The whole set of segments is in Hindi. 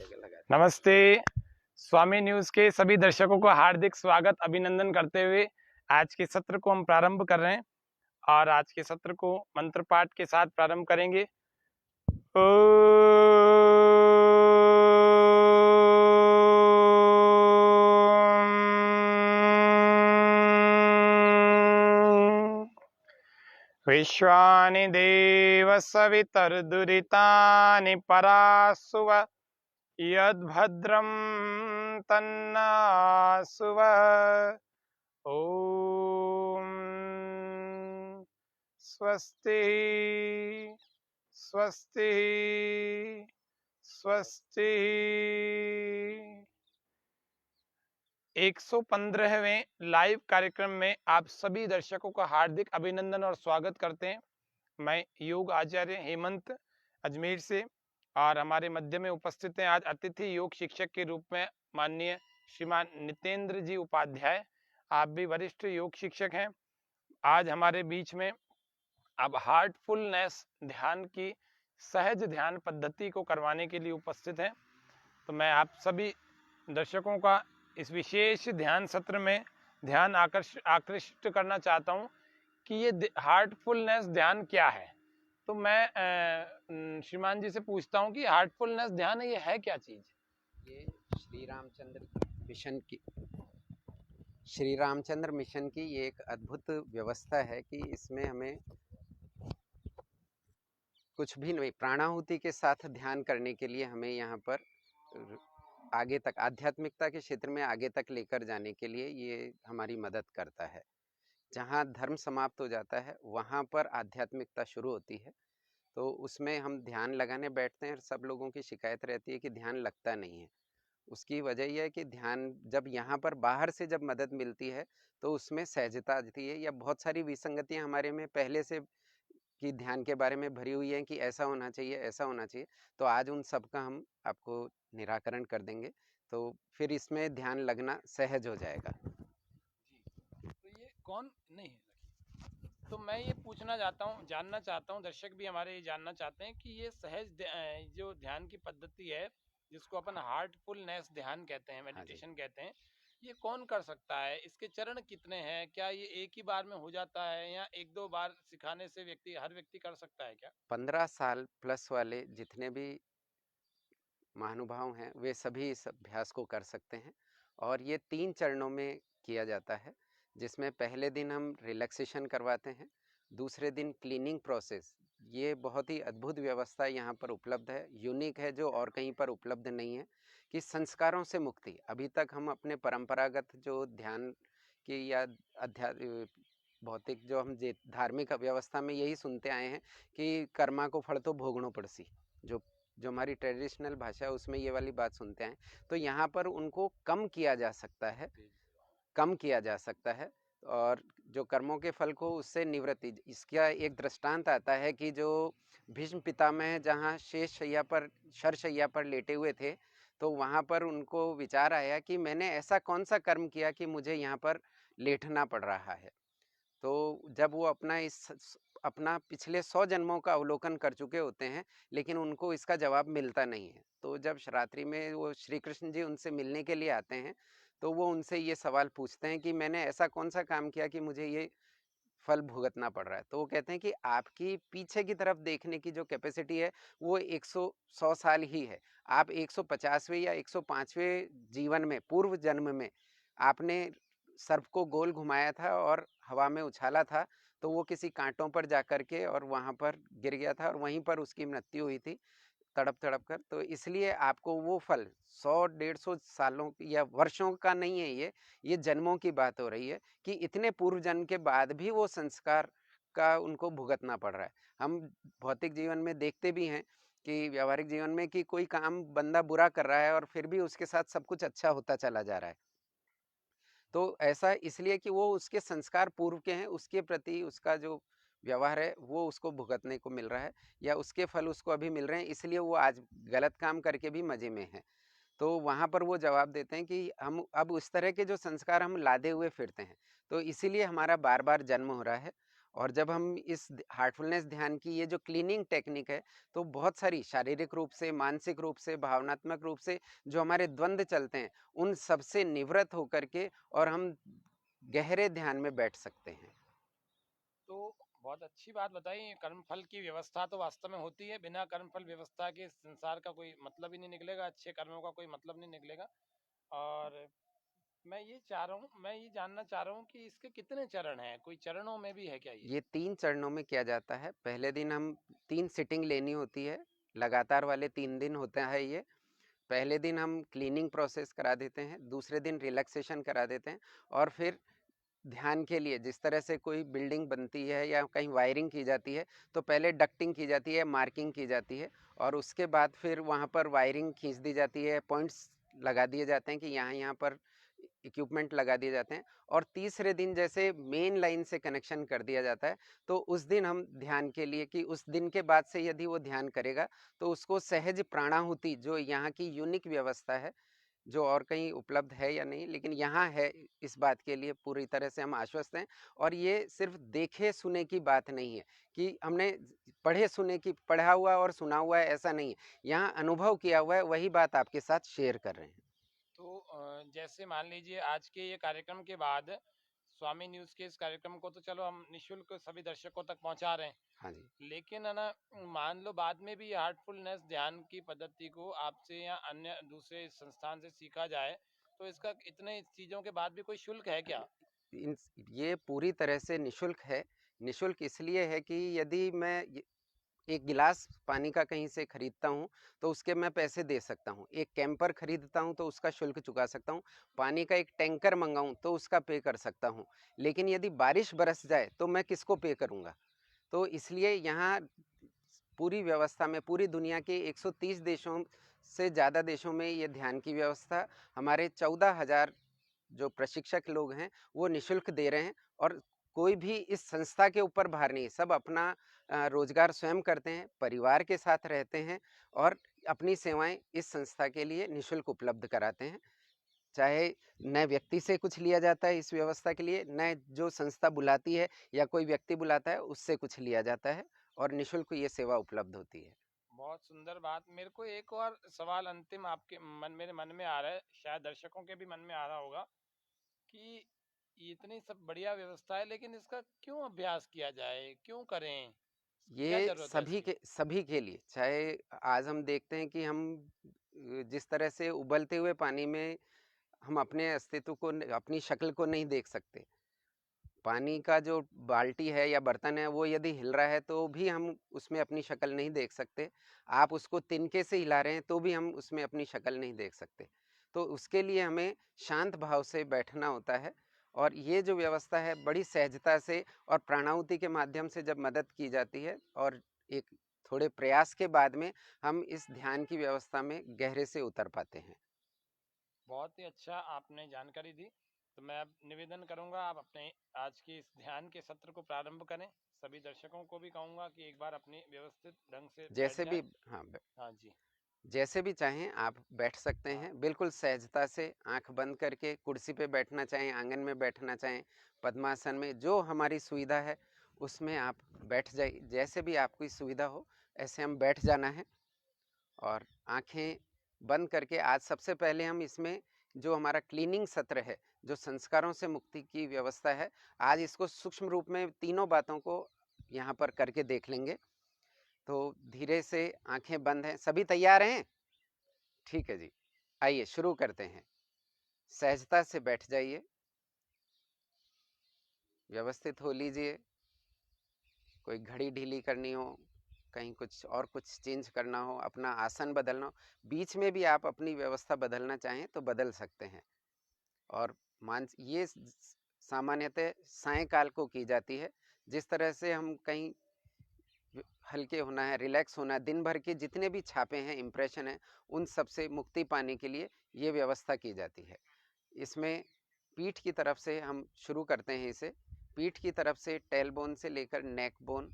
नमस्ते। स्वामी न्यूज़ के सभी दर्शकों को हार्दिक स्वागत अभिनंदन करते हुए आज के सत्र को हम प्रारंभ कर रहे हैं और आज के सत्र को मंत्र पाठ के साथ प्रारंभ करेंगे। विश्वानि देव सवितर्दुरितानि परासुव यद्भद्रं तन्नासुव। ओम स्वस्ति स्वस्ति स्वस्ति। 115वें लाइव कार्यक्रम में आप सभी दर्शकों का हार्दिक अभिनंदन और स्वागत करते हैं। मैं योग आचार्य हेमंत अजमेर से और हमारे मध्य में उपस्थित हैं आज अतिथि योग शिक्षक के रूप में माननीय श्रीमान नितेंद्र जी उपाध्याय। आप भी वरिष्ठ योग शिक्षक हैं। आज हमारे बीच में अब हार्टफुलनेस ध्यान की सहज ध्यान पद्धति को करवाने के लिए उपस्थित हैं। तो मैं आप सभी दर्शकों का इस विशेष ध्यान सत्र में ध्यान आकृष्ट करना चाहता हूं कि ये हार्टफुलनेस ध्यान क्या है। तो मैं श्रीमान जी से पूछता हूं कि हार्टफुलनेस ध्यान ये है क्या चीज? ये श्री रामचंद्र मिशन की ये एक अद्भुत व्यवस्था है कि इसमें हमें कुछ भी नहीं, प्राणाहुति के साथ ध्यान करने के लिए हमें यहाँ पर आगे तक आध्यात्मिकता के क्षेत्र में आगे तक लेकर जाने के लिए ये हमारी मदद करता है। जहाँ धर्म समाप्त हो जाता है वहाँ पर आध्यात्मिकता शुरू होती है। तो उसमें हम ध्यान लगाने बैठते हैं और सब लोगों की शिकायत रहती है कि ध्यान लगता नहीं है। उसकी वजह यह है कि ध्यान जब यहाँ पर बाहर से जब मदद मिलती है तो उसमें सहजता आती है, या बहुत सारी विसंगतियाँ हमारे में पहले से कि ध्यान के बारे में भरी हुई हैं कि ऐसा होना चाहिए, ऐसा होना चाहिए। तो आज उन सब का हम आपको निराकरण कर देंगे, तो फिर इसमें ध्यान लगना सहज हो जाएगा। तो ये कौन नहीं है? तो मैं ये पूछना चाहता हूँ, जानना चाहता हूँ, दर्शक भी हमारे ये जानना चाहते हैं कि ये सहज जो ध्यान की पद्धति है जिसको अपन हार्टफुलनेस ध्यान कहते हैं, मेडिटेशन कहते हैं, ये कौन कर सकता है? इसके चरण कितने हैं? क्या ये एक ही बार में हो जाता है या एक दो बार सिखाने से हर व्यक्ति कर सकता है क्या? 15 साल प्लस वाले जितने भी महानुभाव हैं वे सभी इस अभ्यास को कर सकते हैं। और ये 3 चरणों में किया जाता है, जिसमें पहले दिन हम रिलैक्सेशन करवाते हैं, दूसरे दिन क्लीनिंग प्रोसेस। ये बहुत ही अद्भुत व्यवस्था यहाँ पर उपलब्ध है, यूनिक है, जो और कहीं पर उपलब्ध नहीं है, कि संस्कारों से मुक्ति। अभी तक हम अपने परंपरागत जो ध्यान की या अध्यात्म भौतिक जो हम धार्मिक व्यवस्था में यही सुनते आए हैं कि कर्मा को फल तो भोगनो पड़सी, जो जो हमारी ट्रेडिशनल भाषा है उसमें ये वाली बात सुनते हैं। तो यहाँ पर उनको कम किया जा सकता है, कम किया जा सकता है, और जो कर्मों के फल को उससे निवृत्ति। इसका एक दृष्टांत आता है कि जो भीष्म पितामह जहाँ शरशैया पर लेटे हुए थे, तो वहाँ पर उनको विचार आया कि मैंने ऐसा कौन सा कर्म किया कि मुझे यहाँ पर लेटना पड़ रहा है। तो जब वो अपना पिछले 100 जन्मों का अवलोकन कर चुके होते हैं, लेकिन उनको इसका जवाब मिलता नहीं है। तो जब रात्रि में वो श्री कृष्ण जी उनसे मिलने के लिए आते हैं, तो वो उनसे ये सवाल पूछते हैं कि मैंने ऐसा कौन सा काम किया कि मुझे ये फल भुगतना पड़ रहा है। तो वो कहते हैं कि आपकी पीछे की तरफ देखने की जो कैपेसिटी है वो 100 साल ही है। आप 150वें या 105वें जीवन में, पूर्व जन्म में आपने सर्प को गोल घुमाया था और हवा में उछाला था, तो वो किसी कांटों पर जाकर के और वहाँ पर गिर गया था और वहीं पर उसकी मृत्यु हुई थी, तड़प तड़प कर। तो इसलिए आपको वो फल 100-150 सालों या वर्षों का नहीं है, ये जन्मों की बात हो रही है कि इतने पूर्व जन्म के बाद भी वो संस्कार का उनको भुगतना पड़ रहा है। हम भौतिक जीवन में देखते भी हैं कि व्यवहारिक जीवन में कि कोई काम बंदा बुरा कर रहा है और फिर भी उसके साथ सब कुछ अच्छा होता चला जा रहा है। तो ऐसा इसलिए कि वो उसके संस्कार पूर्व के हैं, उसके प्रति उसका जो व्यवहार है वो उसको भुगतने को मिल रहा है, या उसके फल उसको अभी मिल रहे हैं, इसलिए वो आज गलत काम करके भी मजे में है। तो वहाँ पर वो जवाब देते हैं कि हम अब उस तरह के जो संस्कार हम लादे हुए फिरते हैं, तो इसीलिए हमारा बार बार जन्म हो रहा है। और जब हम इस हार्टफुलनेस ध्यान की ये जो क्लीनिंग टेक्निक है, तो बहुत सारी शारीरिक रूप से, मानसिक रूप से, भावनात्मक रूप से जो हमारे द्वंद चलते हैं, उन सब से निवृत्त होकर के और हम गहरे ध्यान में बैठ सकते हैं। तो बहुत अच्छी बात बताई। कर्मफल की व्यवस्था तो वास्तव में होती है, बिना कर्मफल व्यवस्था के संसार का कोई मतलब ही नहीं निकलेगा, अच्छे कर्मों का कोई मतलब नहीं निकलेगा। और मैं ये जानना चाह रहा हूँ कि इसके कितने चरण हैं, कोई चरणों में भी है क्या ये? ये 3 चरणों में किया जाता है। पहले दिन हम 3 सिटिंग लेनी होती है, लगातार वाले 3 दिन होता है ये। पहले दिन हम क्लीनिंग प्रोसेस करा देते हैं, दूसरे दिन रिलैक्सेशन करा देते हैं और फिर ध्यान के लिए जिस तरह से कोई बिल्डिंग बनती है या कहीं वायरिंग की जाती है, तो पहले डक्टिंग की जाती है, मार्किंग की जाती है और उसके बाद फिर वहाँ पर वायरिंग खींच दी जाती है, पॉइंट्स लगा दिए जाते हैं कि यहाँ-यहाँ पर इक्विपमेंट लगा दिए जाते हैं और तीसरे दिन जैसे मेन लाइन से कनेक्शन कर दिया जाता है, तो उस दिन हम ध्यान के लिए कि उस दिन के बाद से यदि वो ध्यान करेगा, तो उसको सहज प्राणाहुति जो यहाँ की यूनिक व्यवस्था है, जो और कहीं उपलब्ध है या नहीं, लेकिन यहाँ है, इस बात के लिए पूरी तरह से हम आश्वस्त हैं। और ये सिर्फ देखे सुने की बात नहीं है कि हमने पढ़े सुने की पढ़ा हुआ और सुना हुआ है, ऐसा नहीं है। यहाँ अनुभव किया हुआ है, वही बात आपके साथ शेयर कर रहे हैं। तो जैसे मान लीजिए आज के ये कार्यक्रम के बाद स्वामी न्यूज़ के इस कार्यक्रम को तो चलो हम निःशुल्क सभी दर्शकों तक पहुंचा रहे हाँ जी। हैं। लेकिन है ना, मान लो बाद में भी हार्टफुलनेस ध्यान की पद्धति को आपसे या अन्य दूसरे संस्थान से सीखा जाए, तो इसका इतने चीज़ों के बाद भी कोई शुल्क है क्या? इन ये पूरी तरह से निःशुल्क है। निःशुल्क इसलिए है कि यदि मैं एक गिलास पानी का कहीं से खरीदता हूँ, तो उसके मैं पैसे दे सकता हूँ। एक कैंपर खरीदता हूँ, तो उसका शुल्क चुका सकता हूँ। पानी का एक टैंकर मँगाऊँ, तो उसका पे कर सकता हूँ। लेकिन यदि बारिश बरस जाए, तो मैं किसको पे करूँगा? तो इसलिए यहाँ पूरी व्यवस्था में पूरी दुनिया के 130 देशों से ज़्यादा देशों में ये ध्यान की व्यवस्था हमारे 14,000 जो प्रशिक्षक लोग हैं, वो निःशुल्क दे रहे हैं और कोई भी इस संस्था के ऊपर भार नहीं है। सब अपना रोज़गार स्वयं करते हैं, परिवार के साथ रहते हैं और अपनी सेवाएँ इस संस्था के लिए निःशुल्क उपलब्ध कराते हैं। चाहे न व्यक्ति से कुछ लिया जाता है इस व्यवस्था के लिए, न जो संस्था बुलाती है या कोई व्यक्ति बुलाता है, उससे कुछ लिया जाता है और निःशुल्क ये सेवा उपलब्ध होती है। बहुत सुंदर बात। मेरे को एक और सवाल अंतिम आपके मेरे मन में आ रहा है, शायद दर्शकों के भी मन में आ रहा होगा कि इतनी सब बढ़िया व्यवस्था है, लेकिन इसका क्यों अभ्यास किया जाए, क्यों करें, क्या ये जरूरत है इसकी? सभी के लिए, चाहे आज हम देखते हैं कि हम जिस तरह से उबलते हुए पानी में हम अपने अस्तित्व को अपनी शक्ल को नहीं देख सकते। पानी का जो बाल्टी है या बर्तन है वो यदि हिल रहा है तो भी हम उसमें अपनी शक्ल नहीं देख सकते। आप उसको तिनके से हिला रहे हैं तो भी हम उसमें अपनी शक्ल नहीं देख सकते। तो उसके लिए हमें शांत भाव से बैठना होता है और ये जो व्यवस्था है बड़ी सहजता से और प्राणाहुति के माध्यम से जब मदद की जाती है और एक थोड़े प्रयास के बाद में हम इस ध्यान की व्यवस्था में गहरे से उतर पाते हैं। बहुत ही अच्छा आपने जानकारी दी। तो मैं अब निवेदन करूंगा, आप अपने आज के इस ध्यान के सत्र को प्रारंभ करें। सभी दर्शकों को भी कहूंगा कि एक बार अपनी व्यवस्थित ढंग से बैठ जैसे भी जाएं। हाँ, हाँ जी। जैसे भी चाहें आप बैठ सकते हाँ। हैं, बिल्कुल सहजता से आँख बंद करके कुर्सी पे बैठना चाहें, आँगन में बैठना चाहें, पद्मासन में जो हमारी सुविधा है, उसमें आप बैठ जाइए। जैसे भी आपकी सुविधा हो, ऐसे हम बैठ जाना है और आँखें बंद करके आज सबसे पहले हम इसमें जो हमारा क्लीनिंग सत्र है, जो संस्कारों से मुक्ति की व्यवस्था है, आज इसको सूक्ष्म रूप में तीनों बातों को यहाँ पर करके देख लेंगे। तो धीरे से आँखें बंद हैं, सभी तैयार हैं? ठीक है जी। आइए शुरू करते हैं। सहजता से बैठ जाइए, व्यवस्थित हो लीजिए। कोई घड़ी ढीली करनी हो, कहीं कुछ और कुछ चेंज करना हो, अपना आसन बदलना हो, बीच में भी आप अपनी व्यवस्था बदलना चाहें तो बदल सकते हैं। और मानस ये सामान्यतः सायंकाल को की जाती है। जिस तरह से हम कहीं हल्के होना है, रिलैक्स होना है, दिन भर के जितने भी छापे हैं, इम्प्रेशन है, उन सब से मुक्ति पाने के लिए ये व्यवस्था की जाती है। इसमें पीठ की तरफ से हम शुरू करते हैं इसे। पीठ की तरफ से टेल बोन से लेकर नेक बोन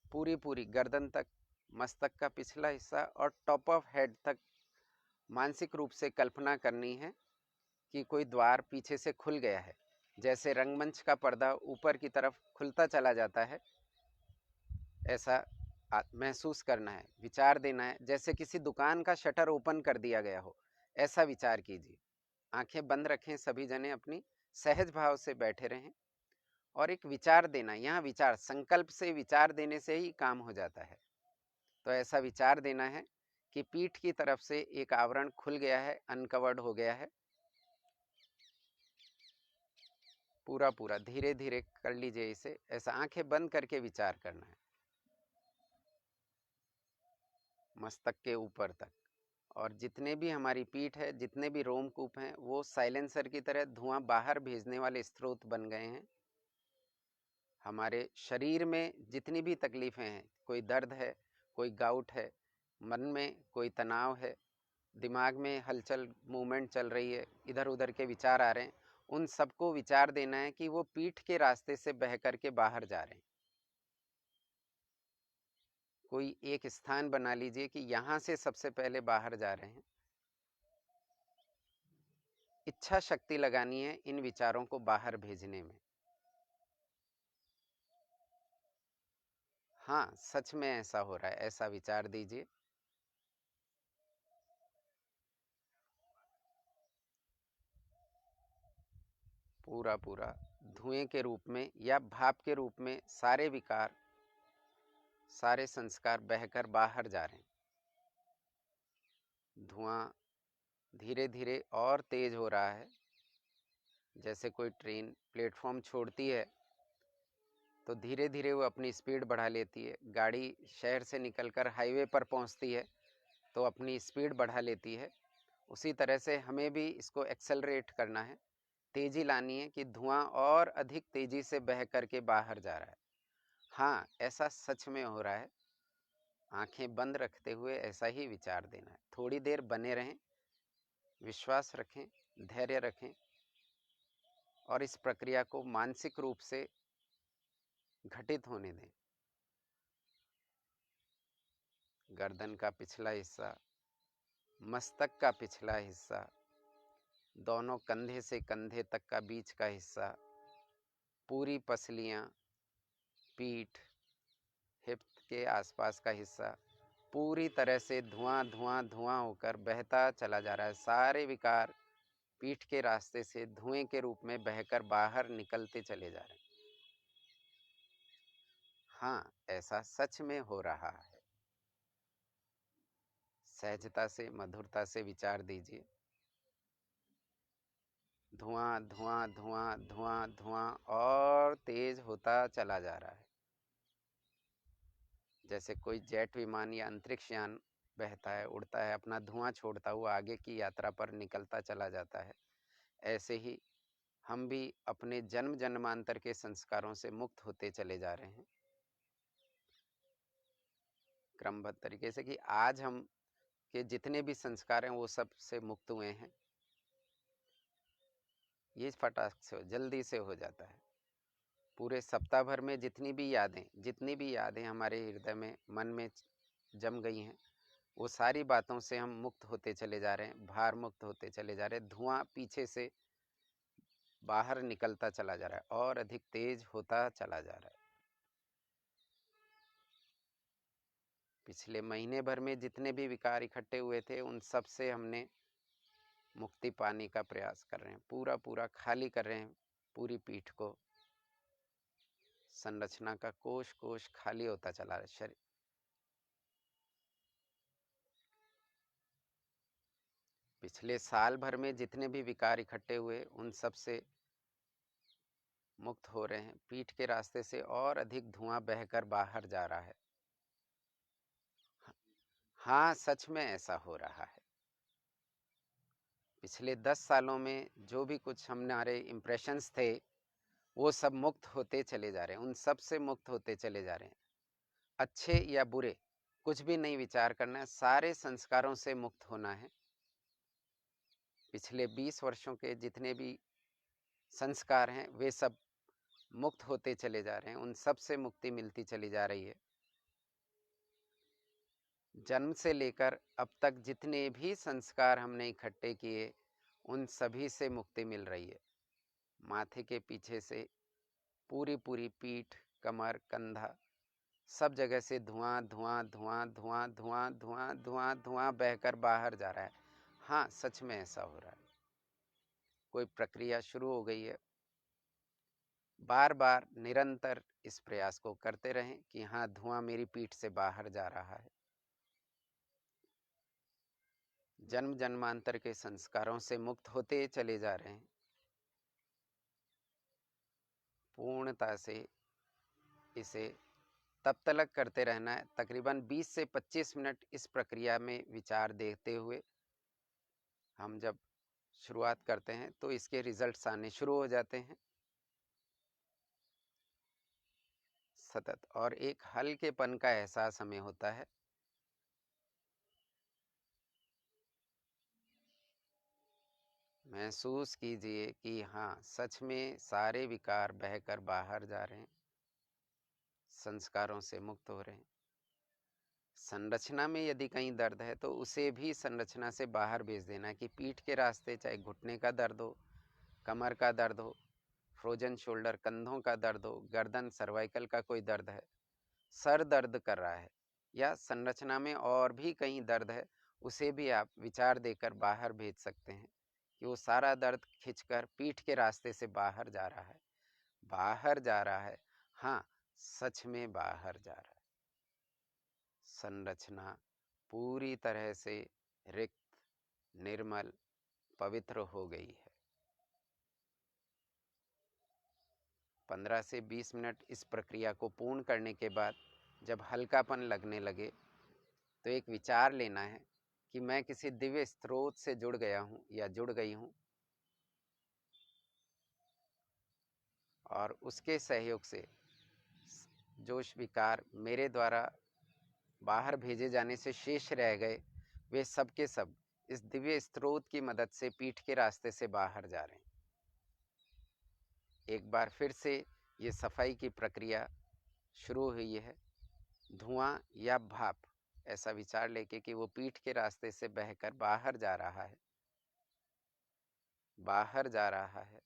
पूरी पूरी गर्दन तक, मस्तक का पिछला हिस्सा और टॉप ऑफ हेड तक मानसिक रूप से कल्पना करनी है कि कोई द्वार पीछे से खुल गया है। जैसे रंगमंच का पर्दा ऊपर की तरफ खुलता चला जाता है, ऐसा महसूस करना है, विचार देना है, जैसे किसी दुकान का शटर ओपन कर दिया गया हो, ऐसा विचार कीजिए। आंखें बंद रखें, सभी जने अपनी सहज भाव से बैठे रहें और एक विचार देना, यहाँ विचार संकल्प से विचार देने से ही काम हो जाता है। तो ऐसा विचार देना है कि पीठ की तरफ से एक आवरण खुल गया है, अनकवर्ड हो गया है, पूरा पूरा धीरे धीरे कर लीजिए इसे, ऐसा आंखें बंद करके विचार करना है मस्तक के ऊपर तक। और जितने भी हमारी पीठ है, जितने भी रोमकूप हैं, वो साइलेंसर की तरह धुआं बाहर भेजने वाले स्रोत बन गए हैं। हमारे शरीर में जितनी भी तकलीफें हैं, कोई दर्द है, कोई गाउट है, मन में कोई तनाव है, दिमाग में हलचल मूवमेंट चल रही है, इधर उधर के विचार आ रहे हैं, उन सबको विचार देना है कि वो पीठ के रास्ते से बह करके बाहर जा रहे हैं। कोई एक स्थान बना लीजिए कि यहाँ से सबसे पहले बाहर जा रहे हैं। इच्छा शक्ति लगानी है इन विचारों को बाहर भेजने में। हाँ, सच में ऐसा हो रहा है, ऐसा विचार दीजिए। पूरा पूरा धुएं के रूप में या भाप के रूप में सारे विकार, सारे संस्कार बहकर बाहर जा रहे हैं। धुआं धीरे धीरे और तेज हो रहा है। जैसे कोई ट्रेन प्लेटफॉर्म छोड़ती है तो धीरे धीरे वो अपनी स्पीड बढ़ा लेती है। गाड़ी शहर से निकलकर हाईवे पर पहुंचती है तो अपनी स्पीड बढ़ा लेती है। उसी तरह से हमें भी इसको एक्सेलरेट करना है, तेजी लानी है कि धुआं और अधिक तेजी से बह करके बाहर जा रहा है। हाँ, ऐसा सच में हो रहा है। आंखें बंद रखते हुए ऐसा ही विचार देना है। थोड़ी देर बने रहें, विश्वास रखें, धैर्य रखें और इस प्रक्रिया को मानसिक रूप से घटित होने दें। गर्दन का पिछला हिस्सा, मस्तक का पिछला हिस्सा, दोनों कंधे से कंधे तक का बीच का हिस्सा, पूरी पसलियां, पीठ, हिप के आसपास का हिस्सा पूरी तरह से धुआं धुआं धुआं होकर बहता चला जा रहा है। सारे विकार पीठ के रास्ते से धुएं के रूप में बहकर बाहर निकलते चले जा रहे हैं। हाँ, ऐसा सच में हो रहा है। सहजता से, मधुरता से विचार दीजिए। धुआं धुआं धुआं धुआं धुआं और तेज होता चला जा रहा है। जैसे कोई जेट विमान या अंतरिक्ष यान बहता है, उड़ता है, अपना धुआं छोड़ता हुआ आगे की यात्रा पर निकलता चला जाता है, ऐसे ही हम भी अपने जन्म जन्मांतर के संस्कारों से मुक्त होते चले जा रहे हैं क्रमबद्ध तरीके से, कि आज हम के जितने भी संस्कार हैं वो सब से मुक्त हुए हैं। ये फटाक से जल्दी से हो जाता है। पूरे सप्ताह भर में जितनी भी यादें हमारे हृदय में, मन में जम गई हैं, वो सारी बातों से हम मुक्त होते चले जा रहे हैं, भार मुक्त होते चले जा रहे हैं। धुआं पीछे से बाहर निकलता चला जा रहा है और अधिक तेज होता चला जा रहा है। पिछले महीने भर में जितने भी विकार इकट्ठे हुए थे, उन सब से हमने मुक्ति पाने का प्रयास कर रहे हैं। पूरा पूरा खाली कर रहे हैं पूरी पीठ को। संरचना का कोश कोश खाली होता चला रहा है शरीर। पिछले साल भर में जितने भी विकार इकट्ठे हुए, उन सब से मुक्त हो रहे हैं। पीठ के रास्ते से और अधिक धुआं बहकर बाहर जा रहा है। हाँ, सच में ऐसा हो रहा है। पिछले 10 सालों में जो भी कुछ हमारे इम्प्रेशंस थे, वो सब मुक्त होते चले जा रहे हैं। उन सब से मुक्त होते चले जा रहे हैं। अच्छे या बुरे कुछ भी नहीं विचार करना है, सारे संस्कारों से मुक्त होना है। पिछले 20 वर्षों के जितने भी संस्कार हैं, वे सब मुक्त होते चले जा रहे हैं। उन सब से मुक्ति मिलती चली जा रही है। जन्म से लेकर अब तक जितने भी संस्कार हमने इकट्ठे किए, उन सभी से मुक्ति मिल रही है। माथे के पीछे से पूरी पूरी पीठ, कमर, कंधा, सब जगह से धुआं धुआं धुआं धुआं धुआं धुआं धुआं धुआं बहकर बाहर जा रहा है। हाँ, सच में ऐसा हो रहा है। कोई प्रक्रिया शुरू हो गई है। बार बार निरंतर इस प्रयास को करते रहें कि हाँ, धुआं मेरी पीठ से बाहर जा रहा है। जन्म जन्मांतर के संस्कारों से मुक्त होते चले जा रहे हैं। पूर्णता से इसे तब तक करते रहना है, तकरीबन 20 से 25 मिनट इस प्रक्रिया में विचार देते हुए हम जब शुरुआत करते हैं तो इसके रिजल्ट्स आने शुरू हो जाते हैं सतत, और एक हल्केपन का एहसास हमें होता है। महसूस कीजिए कि हाँ, सच में सारे विकार बहकर बाहर जा रहे हैं, संस्कारों से मुक्त हो रहे हैं। संरचना में यदि कहीं दर्द है तो उसे भी संरचना से बाहर भेज देना, कि पीठ के रास्ते चाहे घुटने का दर्द हो, कमर का दर्द हो, फ्रोजन शोल्डर कंधों का दर्द हो, गर्दन सर्वाइकल का कोई दर्द है, सर दर्द कर रहा है, या संरचना में और भी कहीं दर्द है, उसे भी आप विचार देकर बाहर भेज सकते हैं कि वो सारा दर्द खिंचकर पीठ के रास्ते से बाहर जा रहा है, बाहर जा रहा है। हाँ, सच में बाहर जा रहा है। संरचना पूरी तरह से रिक्त, निर्मल, पवित्र हो गई है। 15 से 20 मिनट इस प्रक्रिया को पूर्ण करने के बाद जब हल्कापन लगने लगे तो एक विचार लेना है कि मैं किसी दिव्य स्रोत से जुड़ गया हूँ या जुड़ गई हूँ, और उसके सहयोग से जो विकार मेरे द्वारा बाहर भेजे जाने से शेष रह गए, वे सब के सब इस दिव्य स्रोत की मदद से पीठ के रास्ते से बाहर जा रहे हैं। एक बार फिर से ये सफाई की प्रक्रिया शुरू हुई है। धुआं या भाप, ऐसा विचार लेके कि वो पीठ के रास्ते से बहकर बाहर जा रहा है, बाहर जा रहा है,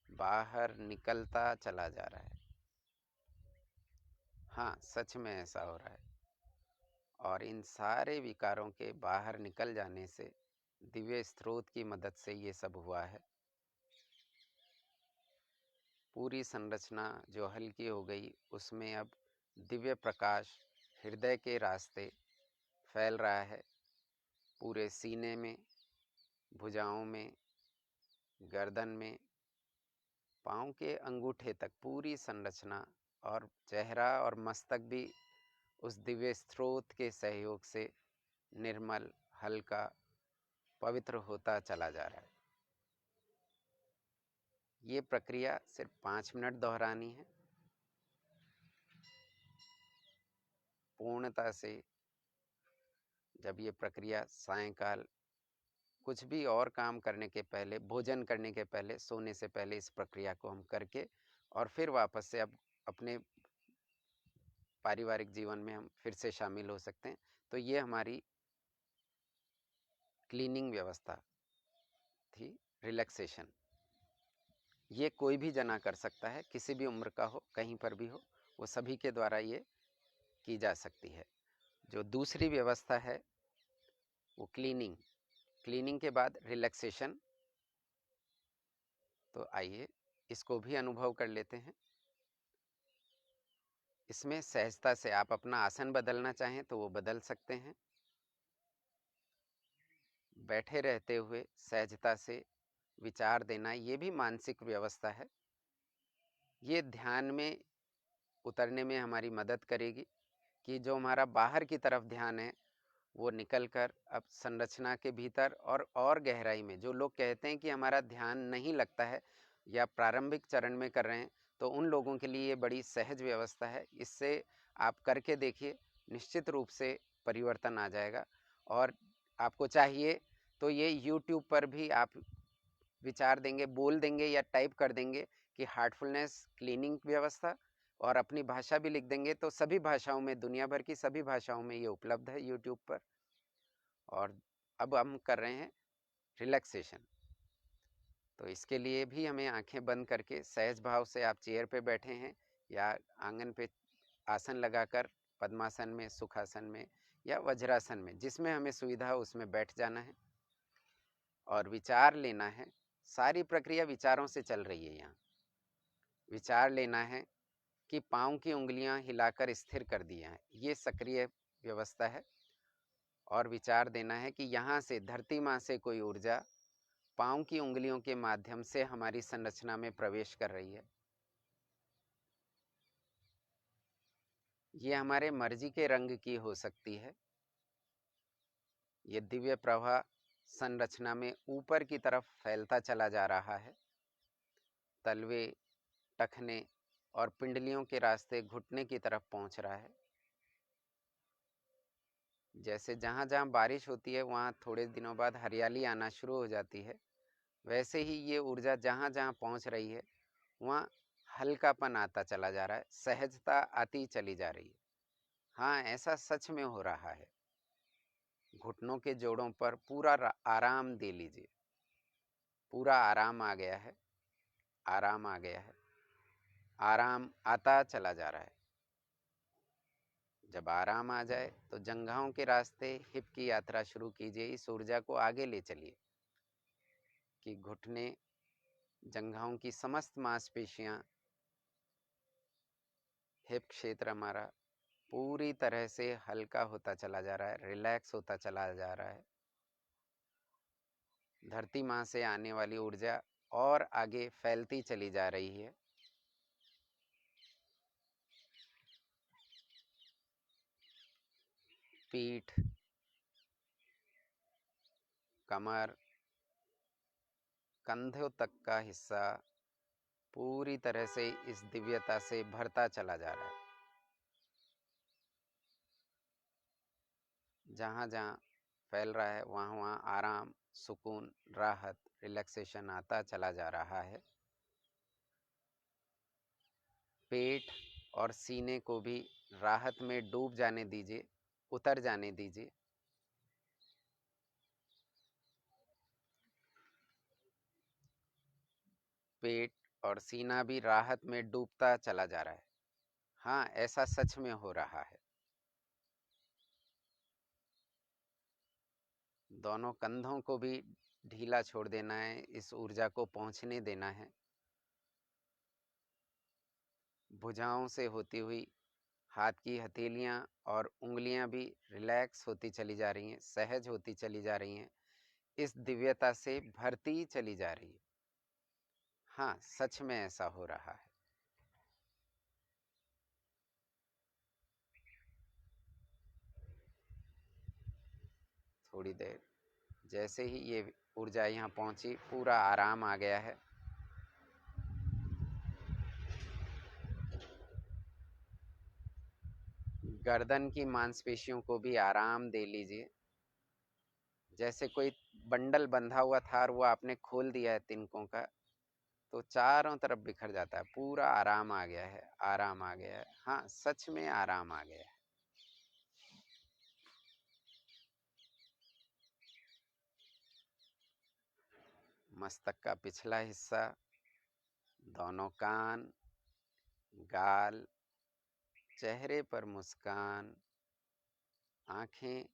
बाहर निकलता चला जा रहा है। हाँ, सच में ऐसा हो रहा है। और इन सारे विकारों के बाहर निकल जाने से दिव्य स्रोत की मदद से ये सब हुआ है। पूरी संरचना जो हल्की हो गई, उसमें अब दिव्य प्रकाश हृदय के रास्ते फैल रहा है, पूरे सीने में, भुजाओं में, गर्दन में, पाँव के अंगूठे तक पूरी संरचना, और चेहरा और मस्तक भी उस दिव्य स्रोत के सहयोग से निर्मल, हल्का, पवित्र होता चला जा रहा है। ये प्रक्रिया सिर्फ 5 मिनट दोहरानी है। पूर्णता से जब ये प्रक्रिया सायंकाल कुछ भी और काम करने के पहले, भोजन करने के पहले, सोने से पहले इस प्रक्रिया को हम करके और फिर वापस से अब अपने पारिवारिक जीवन में हम फिर से शामिल हो सकते हैं। तो ये हमारी क्लीनिंग व्यवस्था थी, रिलैक्सेशन। ये कोई भी जना कर सकता है, किसी भी उम्र का हो, कहीं पर भी हो, वो सभी के द्वारा ये की जा सकती है। जो दूसरी व्यवस्था है वो क्लीनिंग, क्लीनिंग के बाद रिलैक्सेशन। तो आइए इसको भी अनुभव कर लेते हैं। इसमें सहजता से आप अपना आसन बदलना चाहें तो वो बदल सकते हैं। बैठे रहते हुए सहजता से विचार देना, ये भी मानसिक व्यवस्था है। ये ध्यान में उतरने में हमारी मदद करेगी कि जो हमारा बाहर की तरफ ध्यान है वो निकलकर अब संरचना के भीतर और गहराई में, जो लोग कहते हैं कि हमारा ध्यान नहीं लगता है या प्रारंभिक चरण में कर रहे हैं, तो उन लोगों के लिए ये बड़ी सहज व्यवस्था है। इससे आप करके देखिए, निश्चित रूप से परिवर्तन आ जाएगा। और आपको चाहिए तो ये YouTube पर भी आप विचार देंगे, बोल देंगे या टाइप कर देंगे कि हार्टफुलनेस क्लीनिंग व्यवस्था, और अपनी भाषा भी लिख देंगे, तो सभी भाषाओं में, दुनिया भर की सभी भाषाओं में ये उपलब्ध है YouTube पर। और अब हम कर रहे हैं रिलैक्सेशन। तो इसके लिए भी हमें आंखें बंद करके सहज भाव से, आप चेयर पे बैठे हैं या आंगन पे आसन लगाकर पद्मासन में, सुखासन में या वज्रासन में, जिसमें हमें सुविधा हो उसमें बैठ जाना है और विचार लेना है। सारी प्रक्रिया विचारों से चल रही है। यहाँ विचार लेना है कि पाँव की उंगलियां हिलाकर स्थिर कर दिया है, ये सक्रिय व्यवस्था है। और विचार देना है कि यहाँ से धरती माँ से कोई ऊर्जा पाँव की उंगलियों के माध्यम से हमारी संरचना में प्रवेश कर रही है। ये हमारे मर्जी के रंग की हो सकती है। ये दिव्य प्रवाह संरचना में ऊपर की तरफ फैलता चला जा रहा है। तलवे, टखने और पिंडलियों के रास्ते घुटने की तरफ पहुंच रहा है। जैसे जहाँ जहाँ बारिश होती है वहाँ थोड़े दिनों बाद हरियाली आना शुरू हो जाती है, वैसे ही ये ऊर्जा जहाँ जहाँ पहुँच रही है वहाँ हल्कापन आता चला जा रहा है, सहजता आती चली जा रही है। हाँ, ऐसा सच में हो रहा है। घुटनों के जोड़ों पर पूरा आराम दे लीजिए। पूरा आराम आ गया है, आराम आ गया है, आराम आता चला जा रहा है। जब आराम आ जाए तो जंघाओं के रास्ते हिप की यात्रा शुरू कीजिए। इस ऊर्जा को आगे ले चलिए कि घुटने, जंघाओं की समस्त मांसपेशियां, हिप क्षेत्र हमारा पूरी तरह से हल्का होता चला जा रहा है, रिलैक्स होता चला जा रहा है। धरती माँ से आने वाली ऊर्जा और आगे फैलती चली जा रही है। पीठ, कमर, कंधों तक का हिस्सा पूरी तरह से इस दिव्यता से भरता चला जा रहा है। जहाँ जहाँ फैल रहा है वहाँ वहाँ आराम, सुकून, राहत, रिलैक्सेशन आता चला जा रहा है। पेट और सीने को भी राहत में डूब जाने दीजिए, उतर जाने दीजिए। पेट और सीना भी राहत में डूबता चला जा रहा है। हाँ, ऐसा सच में हो रहा है। दोनों कंधों को भी ढीला छोड़ देना है, इस ऊर्जा को पहुंचने देना है। भुजाओं से होती हुई हाथ की हथेलियां और उंगलियां भी रिलैक्स होती चली जा रही हैं, सहज होती चली जा रही हैं, इस दिव्यता से भरती चली जा रही है। हाँ, सच में ऐसा हो रहा है। थोड़ी देर, जैसे ही ये ऊर्जा यहाँ पहुंची, पूरा आराम आ गया है। गर्दन की मांसपेशियों को भी आराम दे लीजिए। जैसे कोई बंडल बंधा हुआ था और वो आपने खोल दिया है तिनकों का, तो चारों तरफ बिखर जाता है। पूरा आराम आ गया है, आराम आ गया है। हाँ, सच में आराम आ गया है। मस्तक का पिछला हिस्सा, दोनों कान, गाल, चेहरे पर मुस्कान, आंखें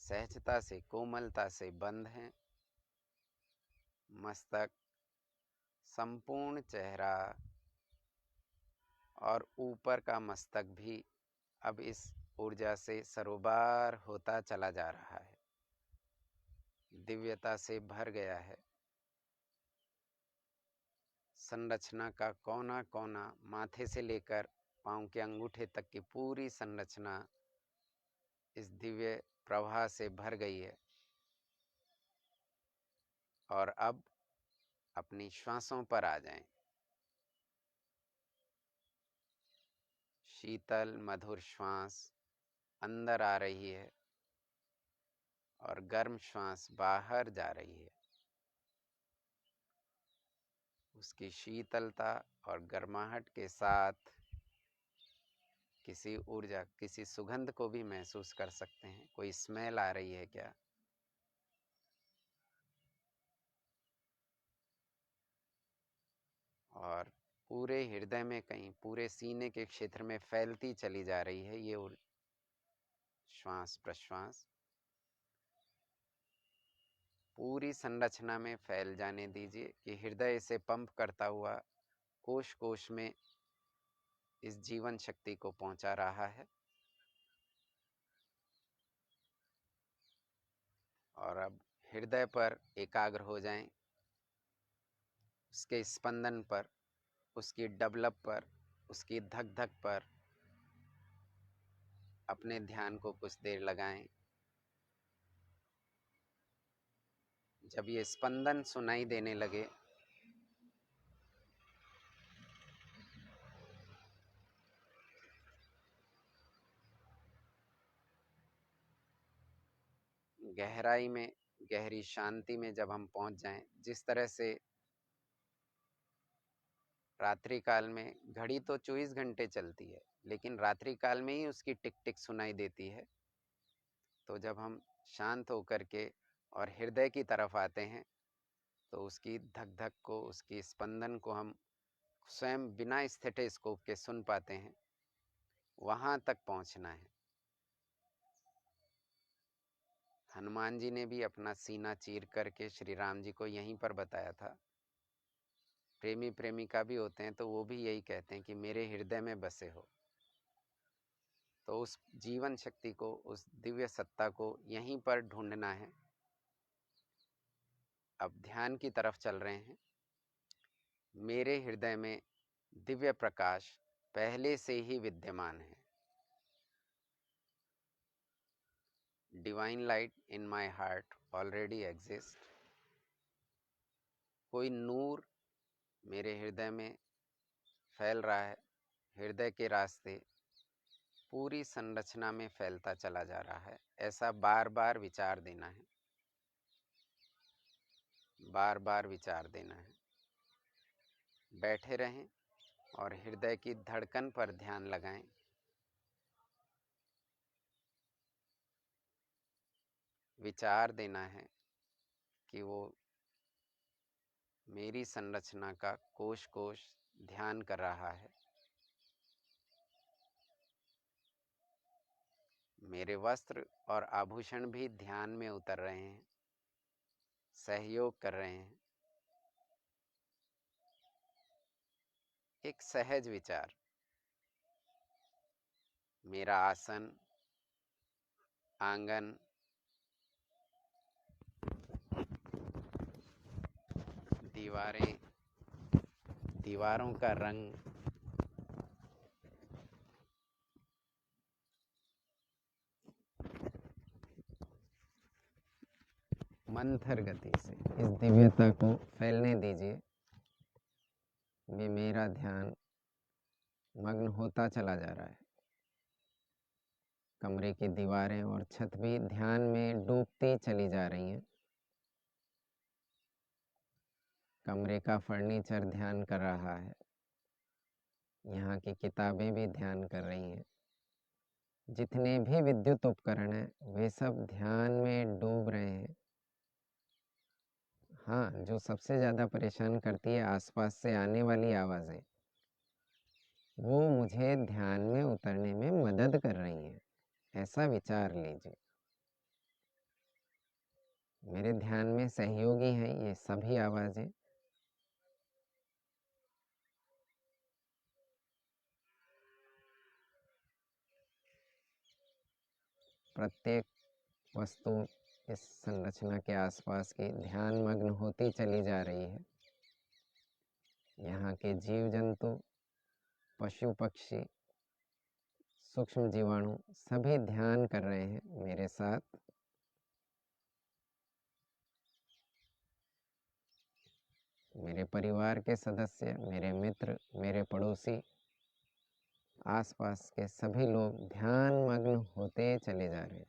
सहजता से, कोमलता से बंद हैं। मस्तक, संपूर्ण चेहरा और ऊपर का मस्तक भी अब इस ऊर्जा से सरोबार होता चला जा रहा है, दिव्यता से भर गया है। संरचना का कोना कोना, माथे से लेकर पांव के अंगूठे तक की पूरी संरचना इस दिव्य प्रवाह से भर गई है। और अब अपनी श्वासों पर आ जाएं। शीतल मधुर श्वास अंदर आ रही है और गर्म श्वास बाहर जा रही है। उसकी शीतलता और गर्माहट के साथ किसी ऊर्जा, किसी सुगंध को भी महसूस कर सकते हैं। कोई स्मेल आ रही है क्या? पूरे हृदय में कहीं पूरे सीने के क्षेत्र में फैलती चली जा रही है ये श्वास प्रश्वास। पूरी संरचना में फैल जाने दीजिए कि हृदय से पंप करता हुआ कोश कोश में इस जीवन शक्ति को पहुंचा रहा है। और अब हृदय पर एकाग्र हो जाएं, उसके स्पंदन पर, उसकी डबलप पर, उसकी धक धक पर अपने ध्यान को कुछ देर लगाएं। जब ये स्पंदन सुनाई देने लगे गहराई में, गहरी शांति में जब हम पहुंच जाएं, जिस तरह से रात्रि काल में घड़ी तो 24 घंटे चलती है, लेकिन रात्रि काल में ही उसकी टिक टिक सुनाई देती है। तो जब हम शांत होकर के और हृदय की तरफ आते हैं तो उसकी धक धक को, उसकी स्पंदन को हम स्वयं बिना स्टेथोस्कोप के सुन पाते हैं। वहां तक पहुंचना है। हनुमान जी ने भी अपना सीना चीर करके श्री राम जी को यहीं पर बताया था। प्रेमी प्रेमिका भी होते हैं तो वो भी यही कहते हैं कि मेरे हृदय में बसे हो। तो उस जीवन शक्ति को, उस दिव्य सत्ता को यहीं पर ढूंढना है। अब ध्यान की तरफ चल रहे हैं। मेरे हृदय में दिव्य प्रकाश पहले से ही विद्यमान है। Divine light in my heart already exist. कोई नूर मेरे हृदय में फैल रहा है। हृदय के रास्ते पूरी संरचना में फैलता चला जा रहा है। ऐसा बार बार विचार देना है, बार बार विचार देना है। बैठे रहें और हृदय की धड़कन पर ध्यान लगाएं। विचार देना है कि वो मेरी संरचना का कोश कोश ध्यान कर रहा है। मेरे वस्त्र और आभूषण भी ध्यान में उतर रहे हैं, सहयोग कर रहे हैं। एक सहज विचार, मेरा आसन, आंगन, दीवारें, दीवारों का रंग, मंथर गति से इस दिव्यता को फैलने दीजिए। मेरा ध्यान मग्न होता चला जा रहा है। कमरे की दीवारें और छत भी ध्यान में डूबती चली जा रही हैं। कमरे का फर्नीचर ध्यान कर रहा है। यहाँ की किताबें भी ध्यान कर रही हैं। जितने भी विद्युत उपकरण हैं वे सब ध्यान में डूब रहे हैं। हाँ, जो सबसे ज़्यादा परेशान करती है आसपास से आने वाली आवाज़ें, वो मुझे ध्यान में उतरने में मदद कर रही हैं। ऐसा विचार लीजिए। मेरे ध्यान में सहयोगी हैं ये सभी आवाज़ें। प्रत्येक वस्तु इस संरचना के आसपास की ध्यान मग्न होती चली जा रही है। यहाँ के जीव जंतु, पशु पक्षी, सूक्ष्म जीवाणु सभी ध्यान कर रहे हैं मेरे साथ। मेरे परिवार के सदस्य, मेरे मित्र, मेरे पड़ोसी, आसपास के सभी लोग ध्यान मग्न होते चले जा रहे हैं।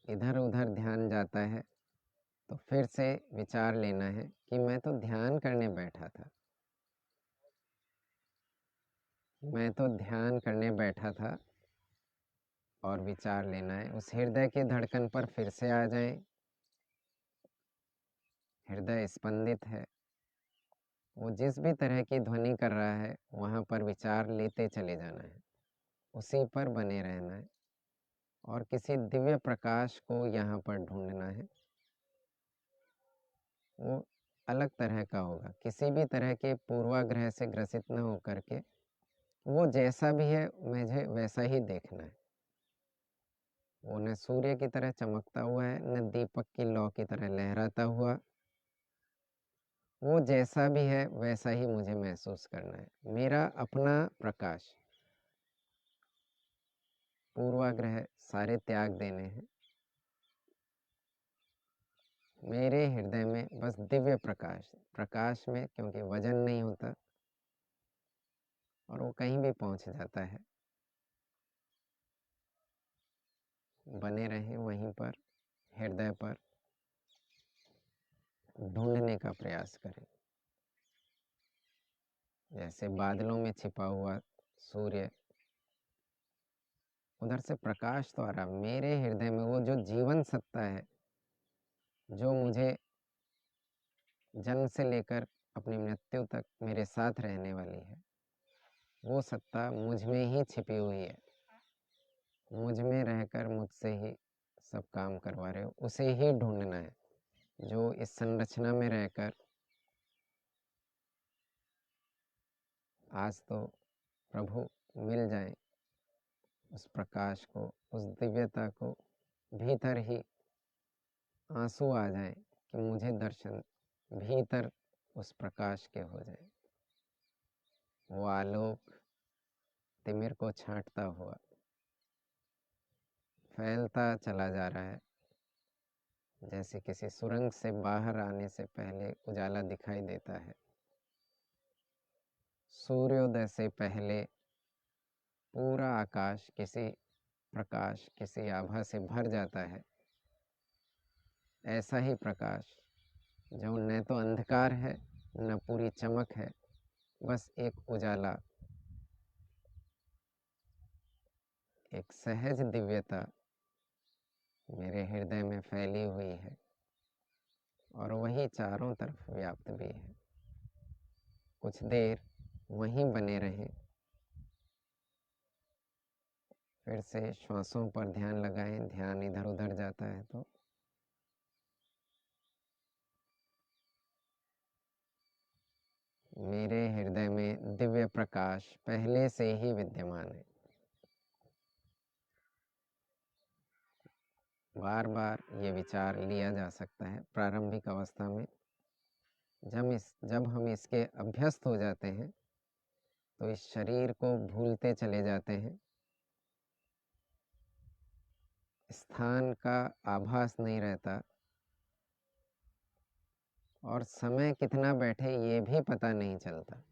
इधर उधर ध्यान जाता है तो फिर से विचार लेना है कि मैं तो ध्यान करने बैठा था। मैं तो ध्यान करने बैठा था और विचार लेना है। उस हृदय की धड़कन पर फिर से आ जाएं। हृदय स्पंदित है, वो जिस भी तरह की ध्वनि कर रहा है वहाँ पर विचार लेते चले जाना है, उसी पर बने रहना है और किसी दिव्य प्रकाश को यहाँ पर ढूंढना है। वो अलग तरह का होगा, किसी भी तरह के पूर्वाग्रह से ग्रसित न होकर के वो जैसा भी है मुझे वैसा ही देखना है। वो न सूर्य की तरह चमकता हुआ है, न दीपक की लौ की तरह लहराता हुआ। वो जैसा भी है वैसा ही मुझे महसूस करना है। मेरा अपना प्रकाश, पूर्वाग्रह सारे त्याग देने हैं। मेरे हृदय में बस दिव्य प्रकाश, प्रकाश में क्योंकि वजन नहीं होता और वो कहीं भी पहुंच जाता है। बने रहें वहीं पर, हृदय पर ढूंढने का प्रयास करें। जैसे बादलों में छिपा हुआ सूर्य, उधर से प्रकाश तो आ रहा, मेरे हृदय में वो जो जीवन सत्ता है जो मुझे जन्म से लेकर अपनी मृत्यु तक मेरे साथ रहने वाली है, वो सत्ता मुझ में ही छिपी हुई है। मुझ में रहकर मुझसे ही सब काम करवा रहे हो, उसे ही ढूंढना है जो इस संरचना में रहकर आज तो प्रभु मिल जाए, उस प्रकाश को, उस दिव्यता को, भीतर ही आंसू आ जाए कि मुझे दर्शन भीतर उस प्रकाश के हो जाए। वो आलोक तिमिर को छांटता हुआ फैलता चला जा रहा है, जैसे किसी सुरंग से बाहर आने से पहले उजाला दिखाई देता है। सूर्योदय से पहले पूरा आकाश किसी प्रकाश, किसी आभा से भर जाता है। ऐसा ही प्रकाश जो न तो अंधकार है न पूरी चमक है, बस एक उजाला, एक सहज दिव्यता मेरे हृदय में फैली हुई है और वही चारों तरफ व्याप्त भी है। कुछ देर वहीं बने रहें। फिर से श्वासों पर ध्यान लगाएं, ध्यान इधर उधर जाता है तो मेरे हृदय में दिव्य प्रकाश पहले से ही विद्यमान है। बार बार ये विचार लिया जा सकता है प्रारंभिक अवस्था में। जब हम इसके अभ्यस्त हो जाते हैं तो इस शरीर को भूलते चले जाते हैं, स्थान का आभास नहीं रहता और समय कितना बैठे ये भी पता नहीं चलता।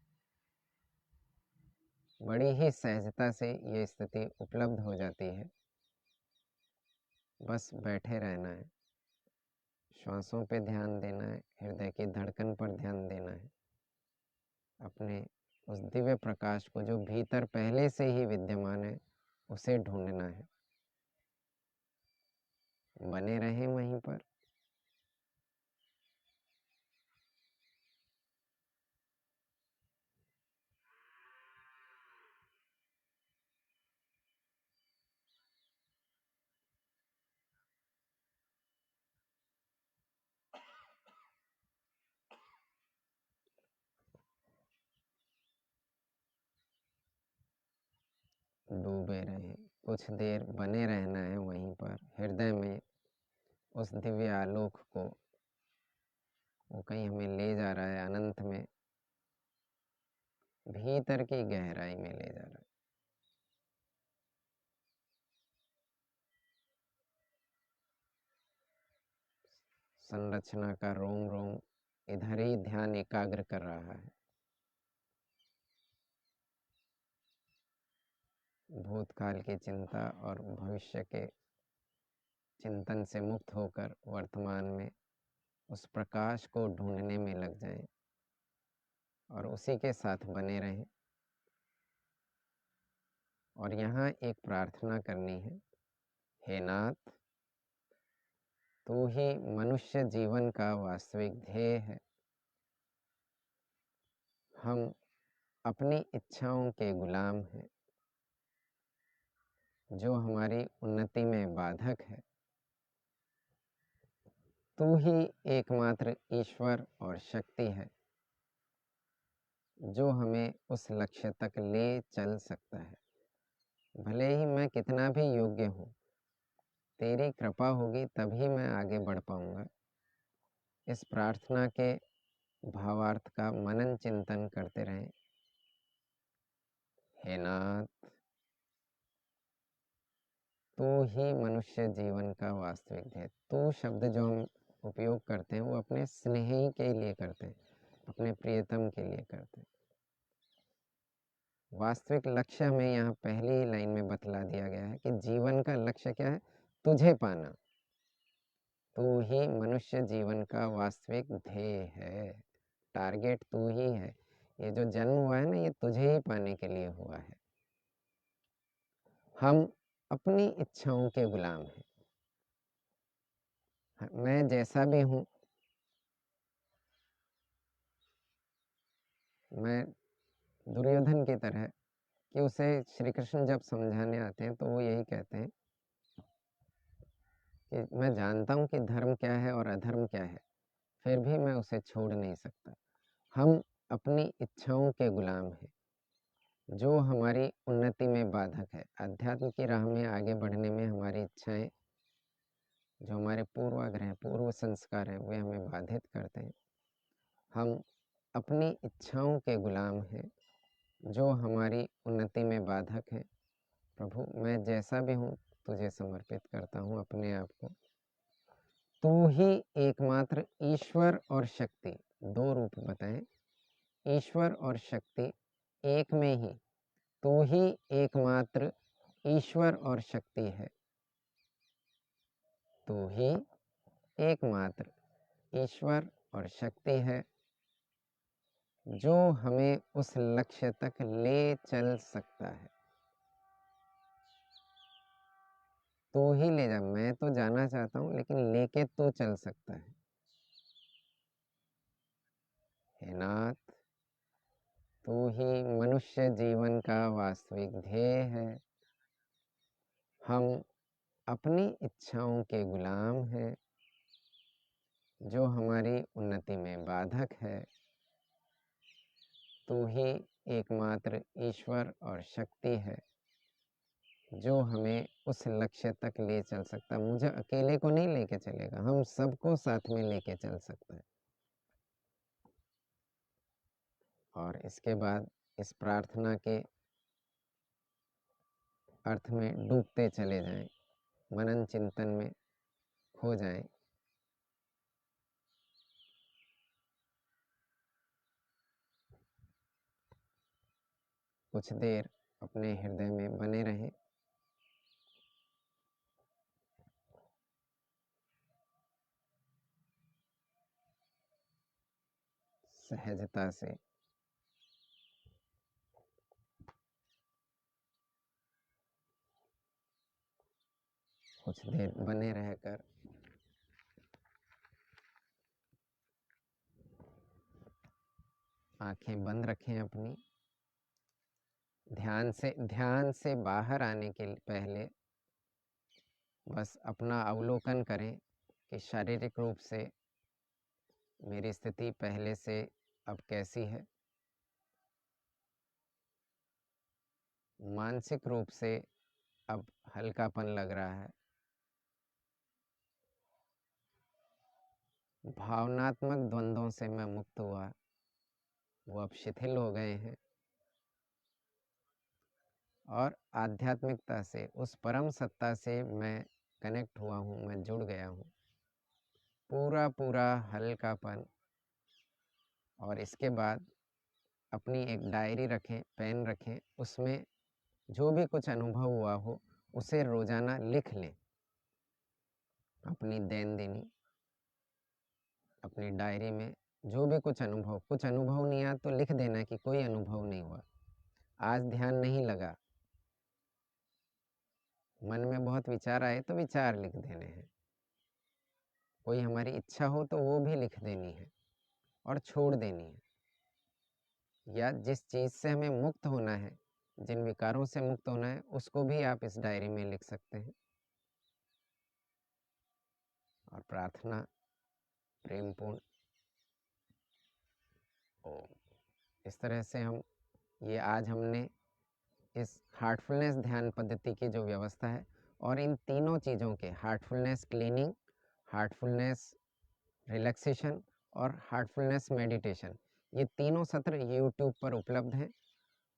बड़ी ही सहजता से ये स्थिति उपलब्ध हो जाती है। बस बैठे रहना है, श्वासों पे ध्यान देना है, हृदय की धड़कन पर ध्यान देना है, अपने उस दिव्य प्रकाश को जो भीतर पहले से ही विद्यमान है उसे ढूंढना है। बने रहें वहीं पर। डूबे रहें, कुछ देर बने रहना है वहीं पर, हृदय में उस दिव्य आलोक को। वो कहीं हमें ले जा रहा है अनंत में, भीतर की गहराई में ले जा रहा है। संरचना का रोम रोम इधर ही ध्यान एकाग्र कर रहा है। भूतकाल की चिंता और भविष्य के चिंतन से मुक्त होकर वर्तमान में उस प्रकाश को ढूंढने में लग जाएं और उसी के साथ बने रहें। और यहाँ एक प्रार्थना करनी है हे नाथ, तू ही मनुष्य जीवन का वास्तविक ध्येय है। हम अपनी इच्छाओं के गुलाम हैं, जो हमारी उन्नति में बाधक है। तू ही एकमात्र ईश्वर और शक्ति है, जो हमें उस लक्ष्य तक ले चल सकता है। भले ही मैं कितना भी योग्य हूँ, तेरी कृपा होगी तभी मैं आगे बढ़ पाऊंगा। इस प्रार्थना के भावार्थ का मनन चिंतन करते रहें। हे नाथ, तू ही मनुष्य जीवन का वास्तविक ध्येय। तू शब्द जो हम उपयोग करते हैं वो अपने स्नेही के लिए करते हैं, अपने प्रियतम के लिए करते हैं। वास्तविक लक्ष्य हमें यहाँ पहली ही लाइन में बतला दिया गया है कि जीवन का लक्ष्य क्या है? तुझे पाना। तू ही मनुष्य जीवन का वास्तविक ध्येय है, टारगेट तू ही है। ये जो जन्म हुआ है ना, ये तुझे ही पाने के लिए हुआ है। हम अपनी इच्छाओं के गुलाम हैं। मैं जैसा भी हूँ, मैं दुर्योधन की तरह, कि उसे श्री कृष्ण जब समझाने आते हैं तो वो यही कहते हैं कि मैं जानता हूँ कि धर्म क्या है और अधर्म क्या है, फिर भी मैं उसे छोड़ नहीं सकता। हम अपनी इच्छाओं के गुलाम हैं, जो हमारी उन्नति में बाधक है। अध्यात्म की राह में आगे बढ़ने में हमारी इच्छाएं, जो हमारे पूर्वाग्रह पूर्व संस्कार हैं, वे हमें बाधित करते हैं। हम अपनी इच्छाओं के गुलाम हैं, जो हमारी उन्नति में बाधक है। प्रभु, मैं जैसा भी हूँ तुझे समर्पित करता हूँ अपने आप को। तू ही एकमात्र ईश्वर और शक्ति, दो रूप बताएं, ईश्वर और शक्ति एक में ही। तू ही एकमात्र ईश्वर और शक्ति है। तू ही एकमात्र ईश्वर और शक्ति है, जो हमें उस लक्ष्य तक ले चल सकता है। तू ही ले जा। मैं तो जाना चाहता हूँ, लेकिन लेके तो चल सकता है। हे नाथ, तू ही मनुष्य जीवन का वास्तविक ध्येय है। हम अपनी इच्छाओं के गुलाम हैं, जो हमारी उन्नति में बाधक है। तू ही एकमात्र ईश्वर और शक्ति है, जो हमें उस लक्ष्य तक ले चल सकता। मुझे अकेले को नहीं लेके चलेगा, हम सबको साथ में लेके चल सकता है। और इसके बाद इस प्रार्थना के अर्थ में डूबते चले जाएं, मनन चिंतन में खो जाएं। कुछ देर अपने हृदय में बने रहें। सहजता से कुछ देर बने रहकर आंखें बंद रखें अपनी। ध्यान से बाहर आने के पहले बस अपना अवलोकन करें कि शारीरिक रूप से मेरी स्थिति पहले से अब कैसी है। मानसिक रूप से अब हल्कापन लग रहा है। भावनात्मक द्वंद्वों से मैं मुक्त हुआ, वो अब शिथिल हो गए हैं। और आध्यात्मिकता से, उस परम सत्ता से मैं कनेक्ट हुआ हूँ, मैं जुड़ गया हूँ। पूरा पूरा हल्कापन। और इसके बाद अपनी एक डायरी रखें, पेन रखें, उसमें जो भी कुछ अनुभव हुआ हो उसे रोजाना लिख लें। अपनी दैनंदिनी अपनी डायरी में जो भी कुछ अनुभव नहीं आया तो लिख देना कि कोई अनुभव नहीं हुआ, आज ध्यान नहीं लगा, मन में बहुत विचार आए तो विचार लिख देने हैं, कोई हमारी इच्छा हो तो वो भी लिख देनी है और छोड़ देनी है। या जिस चीज़ से हमें मुक्त होना है, जिन विकारों से मुक्त होना है, उसको भी आप इस डायरी में लिख सकते हैं। और प्रार्थना प्रेमपूर्ण ओम। इस तरह से आज हमने इस हार्टफुलनेस ध्यान पद्धति की जो व्यवस्था है और इन तीनों चीज़ों के हार्टफुलनेस क्लीनिंग, हार्टफुलनेस रिलैक्सेशन और हार्टफुलनेस मेडिटेशन, ये तीनों सत्र यूट्यूब पर उपलब्ध हैं।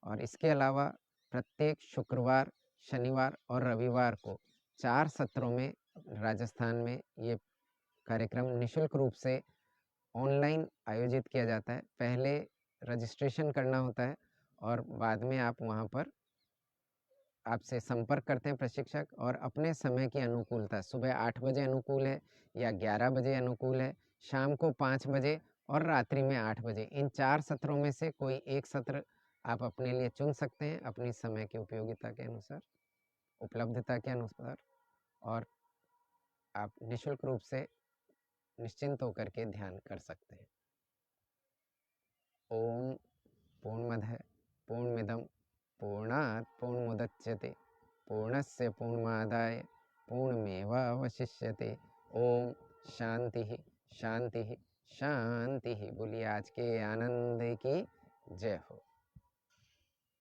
और इसके अलावा प्रत्येक शुक्रवार, शनिवार और रविवार को 4 सत्रों में राजस्थान में ये कार्यक्रम निःशुल्क रूप से ऑनलाइन आयोजित किया जाता है। पहले रजिस्ट्रेशन करना होता है और बाद में आप वहाँ पर आपसे संपर्क करते हैं प्रशिक्षक, और अपने समय की अनुकूलता, सुबह 8 बजे अनुकूल है या 11 बजे अनुकूल है, शाम को 5 बजे और रात्रि में 8 बजे, इन 4 सत्रों में से कोई एक सत्र आप अपने लिए चुन सकते हैं अपनी समय की उपयोगिता के अनुसार, उपलब्धता के अनुसार, और आप निःशुल्क रूप से निश्चिंत होकर के ध्यान कर सकते हैं। ओम पूर्णमदः पूर्णमिदं पूर्णात् पूर्णमुदच्यते पूर्णस्य पूर्णमादाय पूर्णमेवावशिष्यते। ओम शांति शांति शांति। बोलिए आज के आनंद की जय हो।